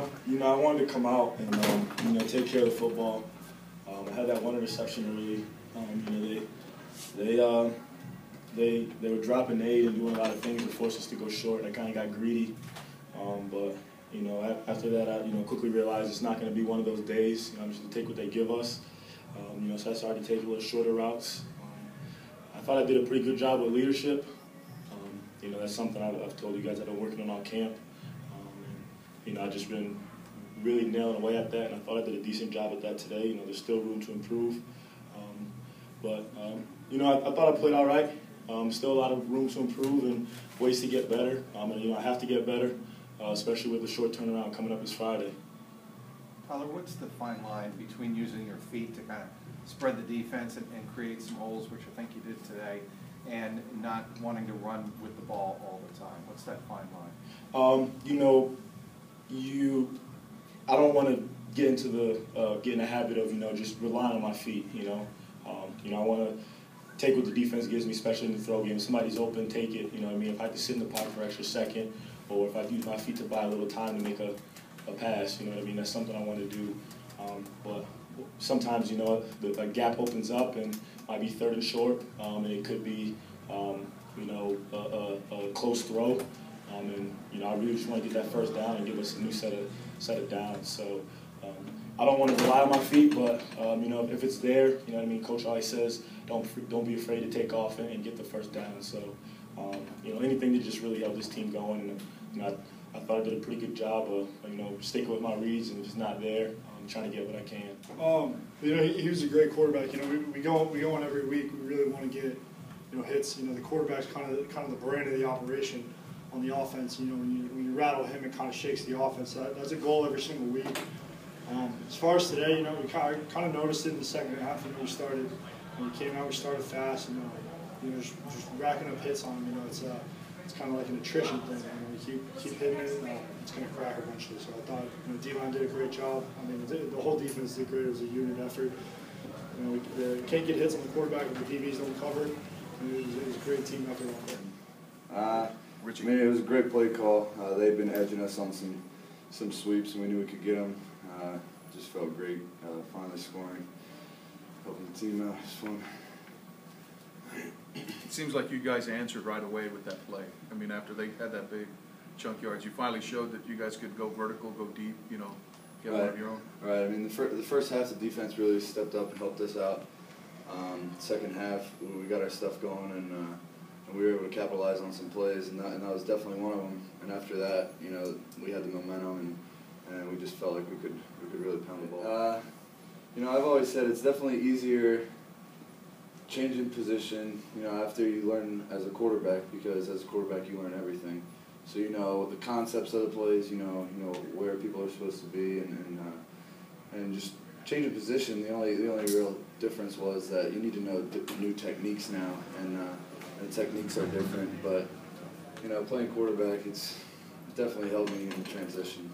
I wanted to come out and take care of the football. I had that one interception early. They were dropping 8 and doing a lot of things to force us to go short. I kind of got greedy, but after that, I quickly realized it's not going to be one of those days. I'm just going to take what they give us. So I started to take a little shorter routes. I thought I did a pretty good job with leadership. That's something I've told you guys I've been working on all camp. I've just been really nailing away at that, and I thought I did a decent job at that today. There's still room to improve. I thought I played all right. Still a lot of room to improve and ways to get better. I have to get better, especially with the short turnaround coming up this Friday. Tyler, what's the fine line between using your feet to kind of spread the defense and create some holes, which I think you did today, and not wanting to run with the ball all the time? What's that fine line? I don't want to get into get in a habit of just relying on my feet. I want to take what the defense gives me, especially in the throw game. If somebody's open, take it. If I have to sit in the pocket for an extra second, or if I use my feet to buy a little time to make a pass, that's something I want to do. But sometimes, a gap opens up and might be 3rd and short, and it could be, a close throw. I really just want to get that first down and give us a new set of downs. So I don't want to rely on my feet, but if it's there, Coach always says don't be afraid to take off and get the first down. So anything to just really help this team going. And I thought I did a pretty good job of sticking with my reads, and if it's not there, I'm trying to get what I can. He was a great quarterback. We go on every week. We really want to get hits. The quarterback's kind of the brain of the operation on the offense. When you rattle him, it kind of shakes the offense. That's a goal every single week. As far as today, we kind of noticed it in the second half. We started, when we came out, we started fast. Just racking up hits on him. It's kind of like an attrition thing. We keep hitting it, it's going to crack eventually. So I thought D-line did a great job. The whole defense did great. It was a unit effort. We can't get hits on the quarterback if the DBs don't cover it. It was a great team effort out there. It was a great play call. They've been edging us on some sweeps, and we knew we could get them. Just felt great finally scoring, helping the team out. It was fun. It seems like you guys answered right away with that play. After they had that big chunk yards, you finally showed that you guys could go vertical, go deep, get one of your own. Right. The first half, the defense really stepped up and helped us out. Second half, we got our stuff going, and we were able to capitalize on some plays, and that was definitely one of them. And after that, we had the momentum, and we just felt like we could really pound the ball. I've always said it's definitely easier changing position, after you learn as a quarterback, because as a quarterback you learn everything. So the concepts of the plays, where people are supposed to be, and just changing position. The only real difference was that you need to know new techniques now, and the techniques are different. But playing quarterback, it's definitely helped me in the transition.